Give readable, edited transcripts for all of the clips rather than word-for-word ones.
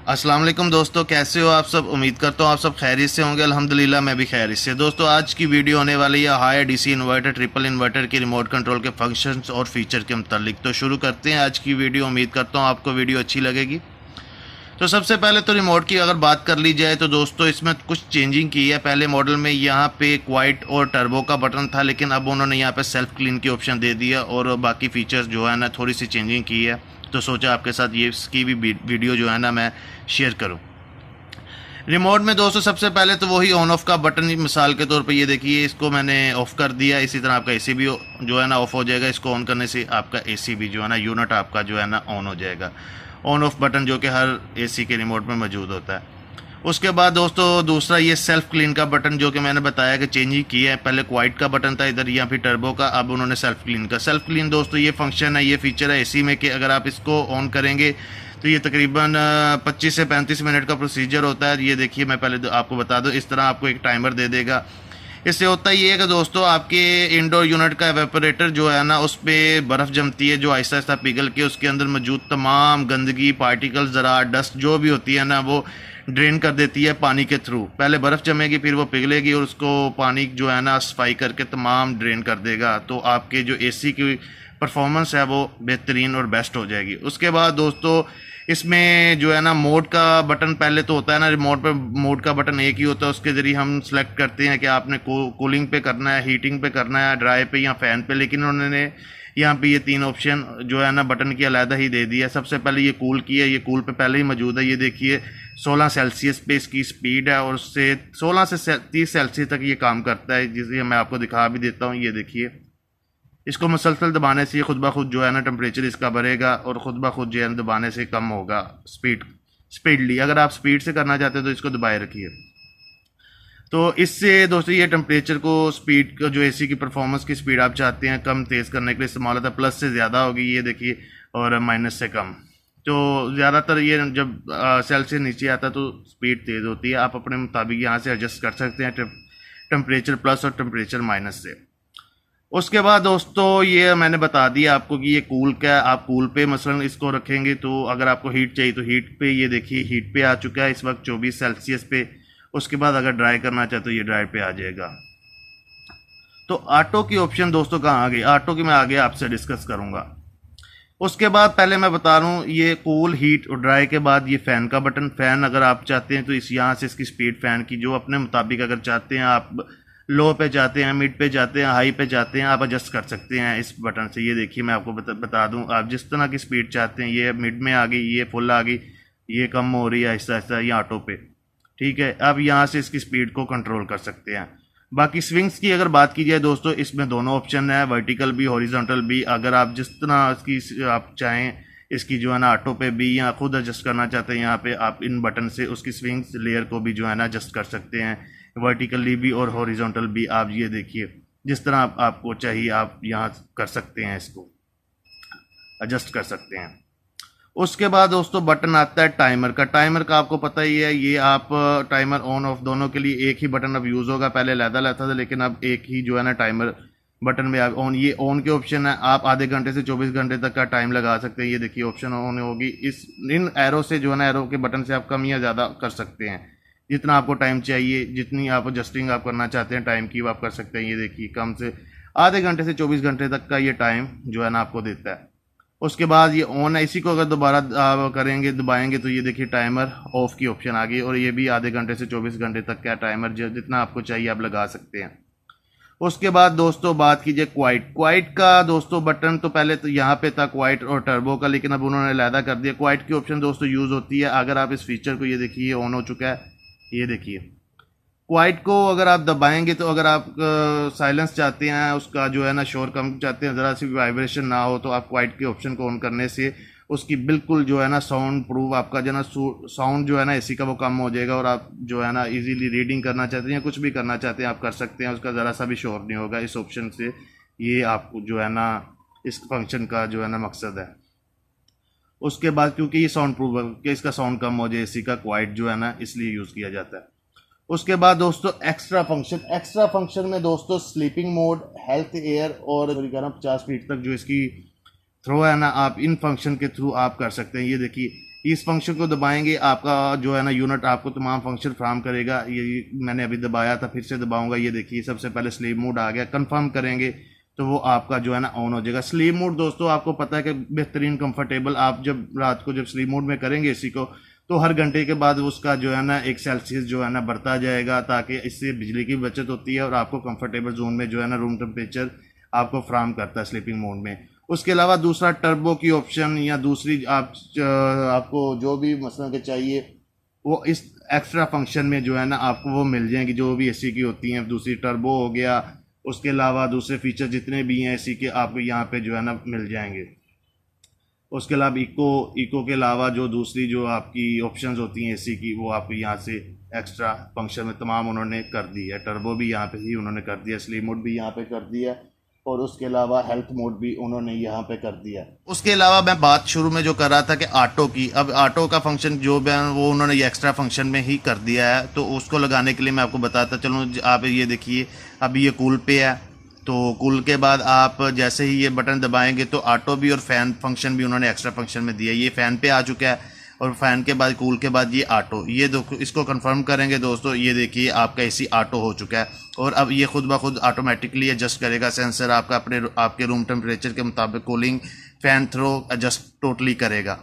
अस्सलाम वालेकुम दोस्तों, कैसे हो आप सब। उम्मीद करता हूँ आप सब खैरियत से होंगे। अल्हम्दुलिल्लाह मैं भी खैरियत से। दोस्तों आज की वीडियो होने वाली है high DC inverter triple inverter के रिमोट कंट्रोल के फंक्शंस और फीचर के मुतालिक। तो शुरू करते हैं आज की वीडियो। उम्मीद करता हूँ आपको वीडियो अच्छी लगेगी। तो सबसे पहले तो रिमोट की अगर बात कर ली जाए तो दोस्तों इसमें कुछ चेंजिंग की है। पहले मॉडल में यहाँ पे क्वाइट और टर्बो का बटन था, लेकिन अब उन्होंने यहाँ पे सेल्फ क्लीन की ऑप्शन दे दिया और बाकी फीचर्स जो है ना थोड़ी सी चेंजिंग की है। तो सोचा आपके साथ ये इसकी भी वीडियो जो है ना मैं शेयर करूँ। रिमोट में दोस्तों सबसे पहले तो वही ऑन ऑफ का बटन, मिसाल के तौर पे ये देखिए, इसको मैंने ऑफ कर दिया। इसी तरह आपका एसी भी जो है ना ऑफ हो जाएगा। इसको ऑन करने से आपका एसी भी जो है ना यूनिट आपका जो है ना ऑन हो जाएगा। ऑन ऑफ बटन जो कि हर एसी के रिमोट में मौजूद होता है। उसके बाद दोस्तों दूसरा ये सेल्फ क्लीन का बटन, जो कि मैंने बताया कि चेंज ही किया है। पहले क्वाइट का बटन था इधर या फिर टर्बो का, अब उन्होंने सेल्फ क्लीन का। सेल्फ क्लीन दोस्तों ये फंक्शन है, ये फीचर है एसी में कि अगर आप इसको ऑन करेंगे तो ये तकरीबन 25 से 35 मिनट का प्रोसीजर होता है। ये देखिए मैं पहले आपको बता दूं, इस तरह आपको एक टाइमर दे देगा। इससे होता ये है कि दोस्तों आपके इंडोर यूनिट का एवेपोरेटर जो है ना उस पर बर्फ़ जमती है, जो आहिस्ता आहिस्ता पिघल के उसके अंदर मौजूद तमाम गंदगी, पार्टिकल्स, ज़रा डस्ट जो भी होती है ना वो ड्रेन कर देती है पानी के थ्रू। पहले बर्फ़ जमेगी, फिर वो पिघलेगी और उसको पानी जो है ना सफाई करके तमाम ड्रेन कर देगा। तो आपके जो एसी की परफॉर्मेंस है वो बेहतरीन और बेस्ट हो जाएगी। उसके बाद दोस्तों इसमें जो है ना मोड का बटन पहले तो होता है ना, रिमोट पे मोड का बटन एक ही होता है। उसके ज़रिए हम सेलेक्ट करते हैं कि आपने कूलिंग पे करना है, हीटिंग पे करना है, ड्राई पे या फ़ैन पे। लेकिन उन्होंने यहाँ पे ये तीन ऑप्शन जो है ना बटन की अलहदा ही दे दिया है। सबसे पहले ये कूल की है, ये कूल पे पहले ही मौजूद है। ये देखिए 16 सेल्सियस पे इसकी स्पीड है और उससे 16 से 30 सेल्सियस तक ये काम करता है, जिसे मैं आपको दिखा भी देता हूँ। ये देखिए, इसको मुसलसल दबाने से खुद ब खुद जो है ना टेम्परेचर इसका बढ़ेगा और ख़ुद ब खुद जो है दबाने से कम होगा स्पीडली। अगर आप स्पीड से करना चाहते हैं तो इसको दबाए रखिए। तो इससे दोस्तों ये टेम्परेचर को, स्पीड का जो एसी की परफॉर्मेंस की स्पीड आप चाहते हैं कम तेज़ करने के लिए इस्तेमाल होता है। प्लस से ज़्यादा होगी ये देखिए, और माइनस से कम। तो ज़्यादातर ये जब सेल से नीचे आता है तो स्पीड तेज़ होती है। आप अपने मुताबिक यहाँ से एडजस्ट कर सकते हैं टेम्परेचर प्लस और टेम्परेचर माइनस से। उसके बाद दोस्तों ये मैंने बता दिया आपको कि ये कूल का, आप कूल पे मसलन इसको रखेंगे तो अगर आपको हीट चाहिए तो हीट पे, ये देखिए हीट पे आ चुका है इस वक्त 24 सेल्सियस पे। उसके बाद अगर ड्राई करना चाहे तो ये ड्राई पे आ जाएगा। तो ऑटो की ऑप्शन दोस्तों कहाँ आ गई, ऑटो की मैं आगे आपसे डिस्कस करूँगा। उसके बाद पहले मैं बता रहा हूँ ये कूल, हीट और ड्राई के बाद ये फ़ैन का बटन। फ़ैन अगर आप चाहते हैं तो इस यहाँ से इसकी स्पीड फ़ैन की जो अपने मुताबिक अगर चाहते हैं आप, लो पे चाहते हैं, मिड पे चाहते हैं, हाई पे चाहते हैं, आप एडजस्ट कर सकते हैं इस बटन से। ये देखिए मैं आपको बता दूं, आप जिस तरह की स्पीड चाहते हैं, ये मिड में आ गई, ये फुल आ गई, ये कम हो रही है आहिस्ता आहिस्ता, ये ऑटो पे। ठीक है, अब यहाँ से इसकी स्पीड को कंट्रोल कर सकते हैं। बाकी स्विंग्स की अगर बात की जाए दोस्तों, इसमें दोनों ऑप्शन है, वर्टिकल भी हॉरिजॉन्टल भी। अगर आप जिस तरह इसकी आप चाहें इसकी जो है ना ऑटो पे भी या खुद एडजस्ट करना चाहते हैं, यहाँ पे आप इन बटन से उसकी स्विंग्स लेयर को भी जो है ना एडजस्ट कर सकते हैं, वर्टिकली भी और हॉरिजॉन्टल भी। आप ये देखिए जिस तरह आपको चाहिए आप यहाँ कर सकते हैं, इसको एडजस्ट कर सकते हैं। उसके बाद दोस्तों बटन आता है टाइमर का। टाइमर का आपको पता ही है, ये आप टाइमर ऑन ऑफ दोनों के लिए एक ही बटन अब यूज़ होगा। पहले अलग था लेकिन अब एक ही जो है ना टाइमर बटन में आप ऑन, ये ऑन के ऑप्शन है। आप आधे घंटे से 24 घंटे तक का टाइम लगा सकते हैं। ये देखिए ऑप्शन ऑन होगी, इन एरो से जो है ना, एरो के बटन से आप कम या ज़्यादा कर सकते हैं जितना आपको टाइम चाहिए, जितनी आप एडजस्टिंग आप करना चाहते हैं टाइम की वो आप कर सकते हैं। ये देखिए कम से आधे घंटे से 24 घंटे तक का ये टाइम जो है ना आपको देता है। उसके बाद ये ऑन है, इसी को अगर दोबारा करेंगे, दबाएंगे तो ये देखिए टाइमर ऑफ की ऑप्शन आ गई और ये भी आधे घंटे से 24 घंटे तक का टाइमर जितना आपको चाहिए आप लगा सकते हैं। उसके बाद दोस्तों बात कीजिए क्वाइट का दोस्तों बटन, तो पहले तो यहाँ पे था क्वाइट और टर्बो का, लेकिन अब उन्होंने अलहदा कर दिया। क्वाइट की ऑप्शन दोस्तों यूज़ होती है अगर आप इस फीचर को, ये देखिए ऑन हो चुका है, ये देखिए क्वाइट को अगर आप दबाएंगे तो अगर आप साइलेंस चाहते हैं, उसका जो है ना शोर कम चाहते हैं, ज़रा सी वाइब्रेशन ना हो, तो आप क्वाइट के ऑप्शन को ऑन करने से उसकी बिल्कुल जो है ना साउंड प्रूफ आपका जो है ना साउंड जो है ना एसी का वो कम हो जाएगा और आप जो है ना इजीली रीडिंग करना चाहते हैं या कुछ भी करना चाहते हैं आप कर सकते हैं। उसका ज़रा सा भी शोर नहीं होगा इस ऑप्शन से। ये आपको जो है ना इस फंक्शन का जो है ना मकसद है। उसके बाद क्योंकि ये साउंड प्रूफ है कि इसका साउंड कम हो जाए एसी का, क्वाइट जो है ना इसलिए यूज़ किया जाता है। उसके बाद दोस्तों एक्स्ट्रा फंक्शन में दोस्तों स्लीपिंग मोड, हेल्थ एयर और 50 फीट तक जो इसकी थ्रो है ना, आप इन फंक्शन के थ्रू आप कर सकते हैं। ये देखिए इस फंक्शन को दबाएंगे, आपका जो है ना यूनिट आपको तमाम फंक्शन फ्राहम करेगा। ये मैंने अभी दबाया था, फिर से दबाऊंगा, ये देखिए सबसे पहले स्लीप मोड आ गया। कंफर्म करेंगे तो वो आपका जो है ना ऑन हो जाएगा। स्लीप मोड दोस्तों आपको पता है कि बेहतरीन कंफर्टेबल, आप जब रात को जब स्लीप मोड में करेंगे एसी को, तो हर घंटे के बाद उसका जो है ना 1 सेल्सियस जो है ना बढ़ता जाएगा, ताकि इससे बिजली की बचत होती है और आपको कंफर्टेबल जोन में जो है ना रूम टेम्परेचर आपको फ्राहम करता है स्लीपिंग मोड में। उसके अलावा दूसरा टर्बो की ऑप्शन या दूसरी आपको जो भी मसलन के चाहिए वो इस एक्स्ट्रा फंक्शन में जो है ना आपको वो मिल जाएंगी, जो भी एसी की होती हैं। दूसरी टर्बो हो गया, उसके अलावा दूसरे फीचर जितने भी हैं एसी के आपको यहाँ पे जो है ना मिल जाएंगे। उसके अलावा इको के अलावा जो दूसरी जो आपकी ऑप्शंस होती हैं एसी की, वो आपको यहाँ से एक्स्ट्रा फंक्शन में तमाम उन्होंने कर दी है। टर्बो भी यहाँ पे ही उन्होंने कर दिया, स्लीप मोड भी यहाँ पे कर दिया, और उसके अलावा हेल्थ मोड भी उन्होंने यहाँ पे कर दिया। उसके अलावा मैं बात शुरू में जो कर रहा था कि ऑटो की, अब ऑटो का फंक्शन जो भी है वो उन्होंने ये एक्स्ट्रा फंक्शन में ही कर दिया है। तो उसको लगाने के लिए मैं आपको बताता चलूँ। आप ये देखिए अभी ये कूल पे है, तो कूल के बाद आप जैसे ही ये बटन दबाएंगे तो ऑटो भी और फैन फंक्शन भी उन्होंने एक्स्ट्रा फंक्शन में दिया। ये फैन पे आ चुका है, और फैन के बाद कूल के बाद ये ऑटो, ये इसको कंफर्म करेंगे दोस्तों। ये देखिए आपका एसी ऑटो हो चुका है, और अब ये खुद ब खुद ऑटोमेटिकली एडजस्ट करेगा। सेंसर आपका आपके रूम टेम्परेचर के मुताबिक cooling fan through adjust totally करेगा।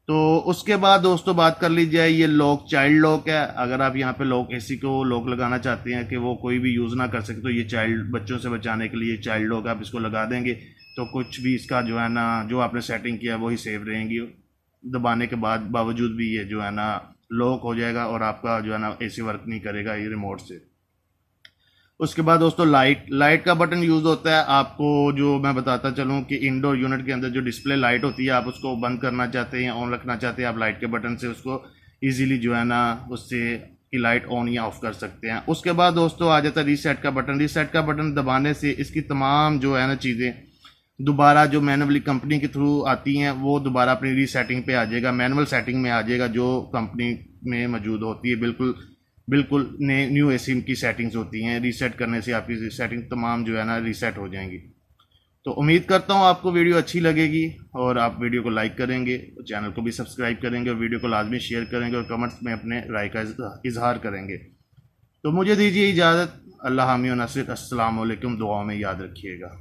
तो उसके बाद दोस्तों बात कर ली जाए, ये लॉक चाइल्ड लॉक है। अगर आप यहाँ पे लॉक एसी को लॉक लगाना चाहते हैं कि वो कोई भी यूज़ ना कर सके, तो ये चाइल्ड बच्चों से बचाने के लिए चाइल्ड लॉक आप इसको लगा देंगे, तो कुछ भी इसका जो है ना जो आपने सेटिंग किया वही सेव रहेंगी। दबाने के बाद बावजूद भी ये जो है ना लॉक हो जाएगा, और आपका जो है ना एसी वर्क नहीं करेगा ये रिमोट से। उसके बाद दोस्तों लाइट का बटन यूज़ होता है। आपको जो मैं बताता चलूँ कि इंडोर यूनिट के अंदर जो डिस्प्ले लाइट होती है, आप उसको बंद करना चाहते हैं, ऑन रखना चाहते हैं, आप लाइट के बटन से उसको इजीली जो है ना उससे की लाइट ऑन या ऑफ कर सकते हैं। उसके बाद दोस्तों आ जाता है रीसेट का बटन। रीसेट का बटन दबाने से इसकी तमाम जो है ना चीज़ें दोबारा जो मैनुअली कंपनी के थ्रू आती हैं वो दोबारा अपनी रीसेटिंग पे आ जाएगा, मैनुअल सेटिंग में आ जाएगा जो कंपनी में मौजूद होती है। बिल्कुल न्यू एसी की सेटिंग्स होती हैं, रीसेट करने से आपकी सेटिंग तमाम जो है ना रीसेट हो जाएंगी। तो उम्मीद करता हूँ आपको वीडियो अच्छी लगेगी, और आप वीडियो को लाइक करेंगे, चैनल को भी सब्सक्राइब करेंगे, और वीडियो को लाजमी शेयर करेंगे, और कमेंट्स में अपने राय का इजहार करेंगे। तो मुझे दीजिए इजाज़त। अल्लाह हामी व नसीर। अस्सलाम वालेकुम। दुआ में याद रखिएगा।